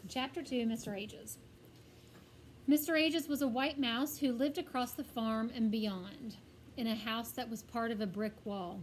Chapter 2, Mr. Ages. Mr. Ages was a white mouse who lived across the farm and beyond, in a house that was part of a brick wall.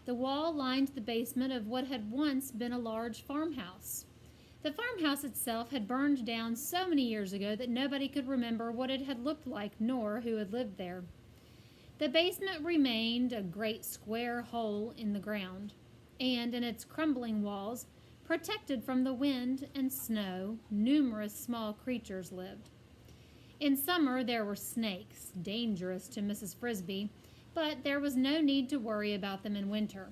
The wall lined the basement of what had once been a large farmhouse. The farmhouse itself had burned down so many years ago that nobody could remember what it had looked like nor who had lived there. The basement remained a great square hole in the ground, and in its crumbling walls, protected from the wind and snow, numerous small creatures lived. In summer there were snakes, dangerous to Mrs. Frisby, but there was no need to worry about them in winter.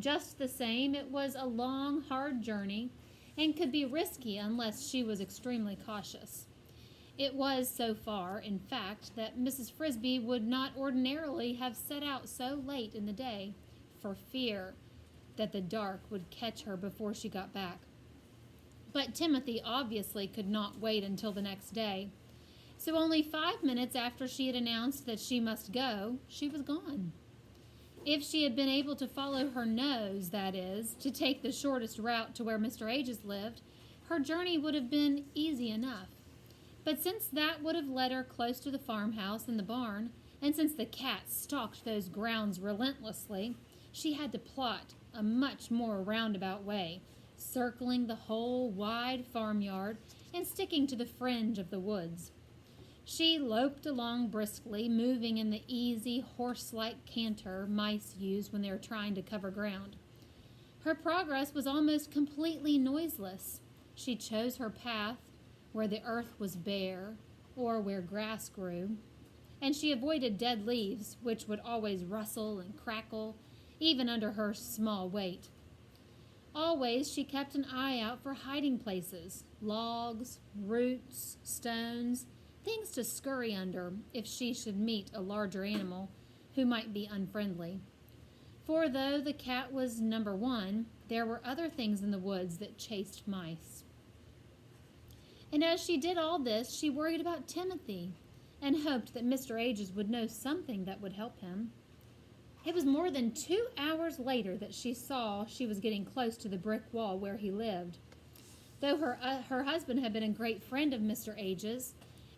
Just the same, it was a long, hard journey and could be risky unless she was extremely cautious. It was so far, in fact, that Mrs. Frisby would not ordinarily have set out so late in the day for fear that the dark would catch her before she got back. But Timothy obviously could not wait until the next day. So only 5 minutes after she had announced that she must go, she was gone. If she had been able to follow her nose, that is, to take the shortest route to where Mr. Ages lived, her journey would have been easy enough. But since that would have led her close to the farmhouse and the barn, and since the cat stalked those grounds relentlessly, she had to plot a much more roundabout way, circling the whole wide farmyard and sticking to the fringe of the woods. She loped along briskly, moving in the easy, horse-like canter mice use when they are trying to cover ground. Her progress was almost completely noiseless. She chose her path where the earth was bare or where grass grew, and she avoided dead leaves, which would always rustle and crackle, even under her small weight. Always she kept an eye out for hiding places, logs, roots, stones, things to scurry under if she should meet a larger animal who might be unfriendly. For though the cat was number one, there were other things in the woods that chased mice. And as she did all this, she worried about Timothy and hoped that Mr. Ages would know something that would help him. It was more than 2 hours later that she saw she was getting close to the brick wall where he lived. Though her husband had been a great friend of Mr. Ages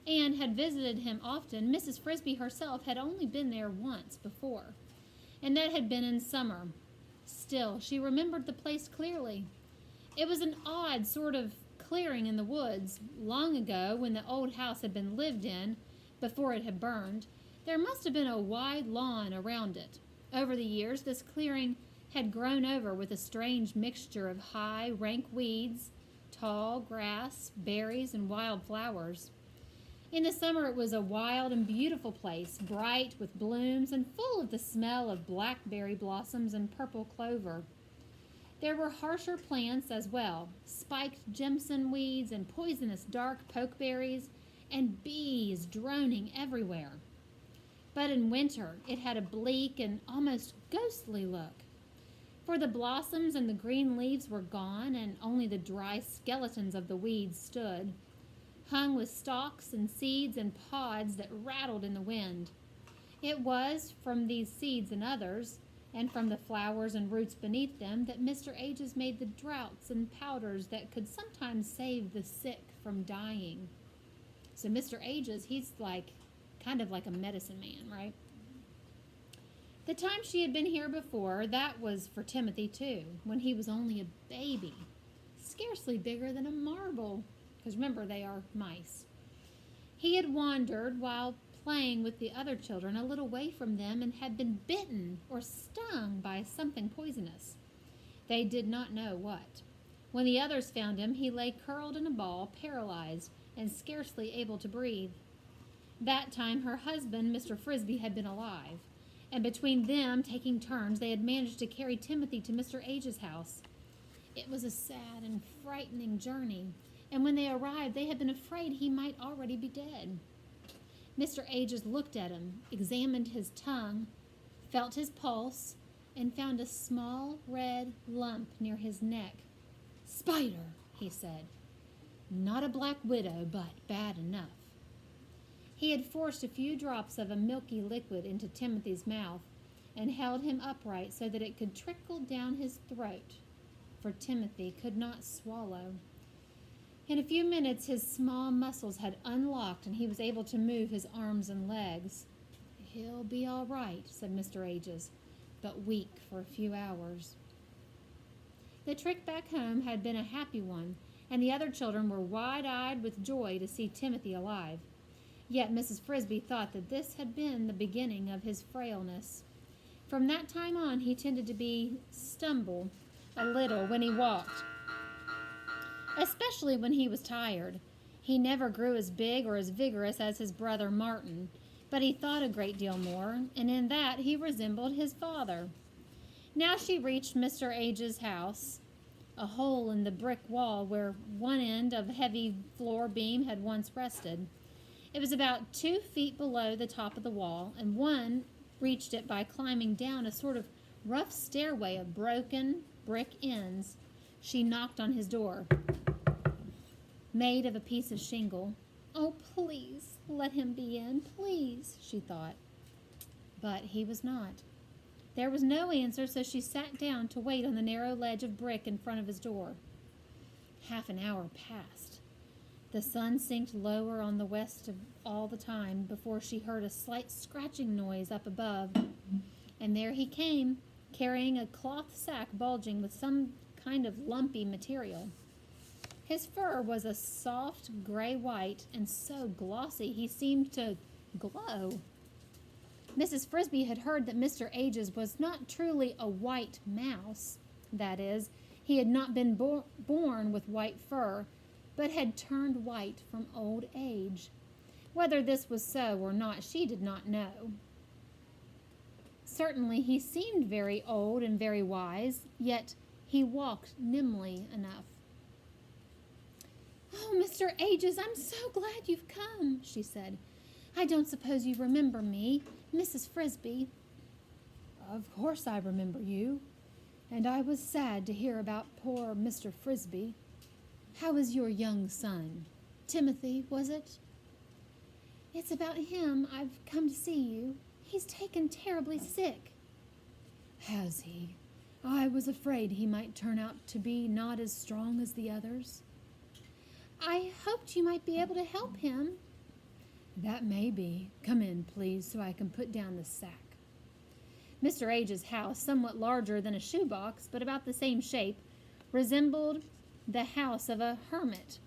and had visited him often, Mrs. Frisby herself had only been there once before, and that had been in summer. Still, she remembered the place clearly. It was an odd sort of clearing in the woods. Long ago, when the old house had been lived in, before it had burned, there must have been a wide lawn around it. Over the years, this clearing had grown over with a strange mixture of high, rank weeds, tall grass, berries, and wild flowers. In the summer, it was a wild and beautiful place, bright with blooms and full of the smell of blackberry blossoms and purple clover. There were harsher plants as well, spiked jimson weeds and poisonous dark pokeberries, and bees droning everywhere. But in winter, it had a bleak and almost ghostly look, for the blossoms and the green leaves were gone, and only the dry skeletons of the weeds stood, hung with stalks and seeds and pods that rattled in the wind. It was from these seeds and others, and from the flowers and roots beneath them, that Mr. Ages made the draughts and powders that could sometimes save the sick from dying. So Mr. Ages, he's kind of like a medicine man, right? The time she had been here before, that was for Timothy too, when he was only a baby, scarcely bigger than a marble, because remember, they are mice. He had wandered while playing with the other children a little way from them and had been bitten or stung by something poisonous. They did not know what. When the others found him, he lay curled in a ball, paralyzed and scarcely able to breathe. That time her husband, Mr. Frisby, had been alive, and between them, taking turns, they had managed to carry Timothy to Mr. Ages' house. It was a sad and frightening journey, and when they arrived, they had been afraid he might already be dead. Mr. Ages looked at him, examined his tongue, felt his pulse, and found a small red lump near his neck. "Spider," he said. "Not a black widow, but bad enough." He had forced a few drops of a milky liquid into Timothy's mouth and held him upright so that it could trickle down his throat, for Timothy could not swallow. In a few minutes, his small muscles had unlocked and he was able to move his arms and legs. "He'll be all right," said Mr. Ages, but weak for a few hours. The trip back home had been a happy one, and the other children were wide-eyed with joy to see Timothy alive. Yet Mrs. Frisby thought that this had been the beginning of his frailness. From that time on, he tended to stumble a little when he walked, especially when he was tired. He never grew as big or as vigorous as his brother Martin, but he thought a great deal more, and in that he resembled his father. Now she reached Mr. Age's house, a hole in the brick wall where one end of a heavy floor beam had once rested. It was about 2 feet below the top of the wall, and one reached it by climbing down a sort of rough stairway of broken brick ends. She knocked on his door, made of a piece of shingle. "Oh, please, let him be in, please," she thought. But he was not. There was no answer, so she sat down to wait on the narrow ledge of brick in front of his door. Half an hour passed. The sun sank lower on the west all the time before she heard a slight scratching noise up above, and there he came, carrying a cloth sack bulging with some kind of lumpy material. His fur was a soft gray-white and so glossy he seemed to glow. Mrs. Frisby had heard that Mr. Ages was not truly a white mouse. That is, he had not been born with white fur, but had turned white from old age. Whether this was so or not, she did not know. Certainly he seemed very old and very wise, yet he walked nimbly enough. "Oh, Mr. Ages, I'm so glad you've come," she said. "I don't suppose you remember me, Mrs. Frisby." "Of course I remember you, and I was sad to hear about poor Mr. Frisby. How is your young son? Timothy, was it?" "It's about him I've come to see you. He's taken terribly sick." "Has he? I was afraid he might turn out to be not as strong as the others." "I hoped you might be able to help him." "That may be. Come in, please, so I can put down the sack." Mr. Age's house, somewhat larger than a shoebox, but about the same shape, resembled the house of a hermit.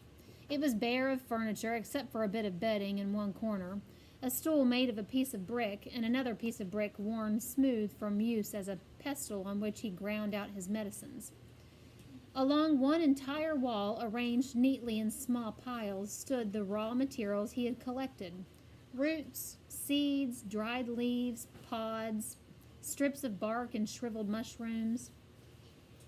It was bare of furniture except for a bit of bedding in one corner, a stool made of a piece of brick, and another piece of brick worn smooth from use as a pestle on which he ground out his medicines. Along one entire wall, arranged neatly in small piles, stood the raw materials he had collected: roots, seeds, dried leaves, pods, strips of bark, and shriveled mushrooms.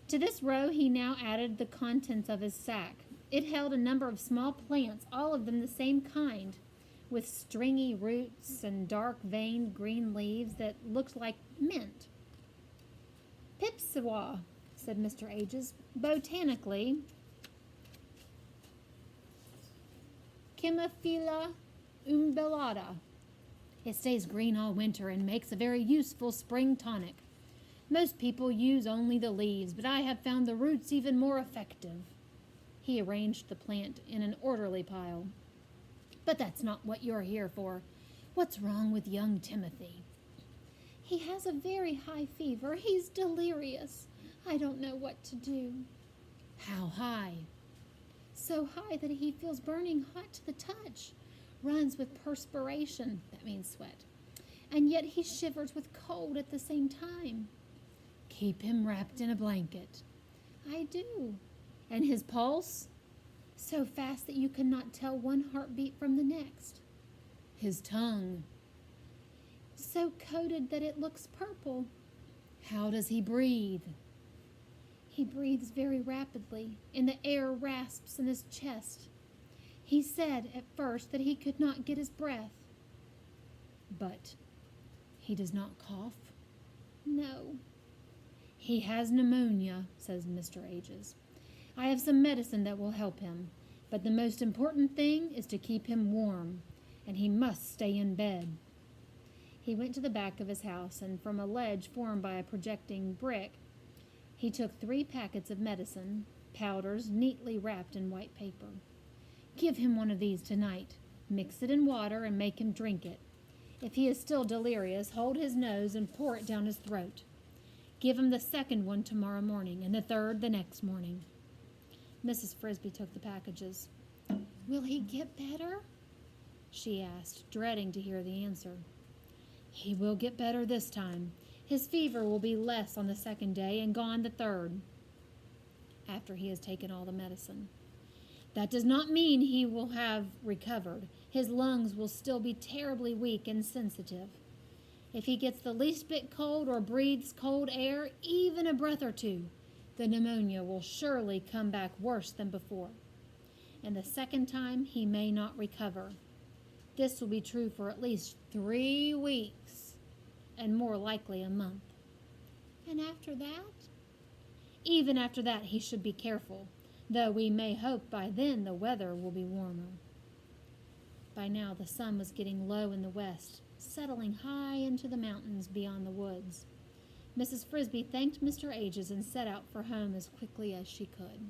To this row he now added the contents of his sack. It held a number of small plants, all of them the same kind, with stringy roots and dark-veined green leaves that looked like mint. "Pipsawa," said Mr. Ages. "Botanically, Chimaphila umbellata. It stays green all winter and makes a very useful spring tonic. Most people use only the leaves, but I have found the roots even more effective." He arranged the plant in an orderly pile. "But that's not what you're here for. What's wrong with young Timothy?" "He has a very high fever. He's delirious. I don't know what to do." "How high?" "So high that he feels burning hot to the touch. Runs with perspiration," that means sweat, "and yet he shivers with cold at the same time." "Keep him wrapped in a blanket." "I do." "And his pulse?" "So fast that you cannot tell one heartbeat from the next." "His tongue?" "So coated that it looks purple." "How does he breathe?" "He breathes very rapidly, and the air rasps in his chest. He said at first that he could not get his breath." "But he does not cough?" "No." "He has pneumonia," says Mr. Ages. "I have some medicine that will help him, but the most important thing is to keep him warm, and he must stay in bed." He went to the back of his house, and from a ledge formed by a projecting brick, he took 3 packets of medicine, powders neatly wrapped in white paper. Give him one of these tonight. Mix it in water and make him drink it. If he is still delirious, hold his nose and pour it down his throat. Give him the second one tomorrow morning, and the third the next morning." Mrs. Frisby took the packages. "Will he get better?" she asked, dreading to hear the answer. "He will get better this time. His fever will be less on the second day and gone the third, after he has taken all the medicine. That does not mean he will have recovered. His lungs will still be terribly weak and sensitive. If he gets the least bit cold or breathes cold air, even a breath or two, the pneumonia will surely come back worse than before. And the second time, he may not recover. This will be true for at least 3 weeks, and more likely a month. And after that? Even after that, he should be careful, though we may hope by then the weather will be warmer." By now the sun was getting low in the west, settling high into the mountains beyond the woods. Mrs. Frisby thanked Mr. Ages and set out for home as quickly as she could.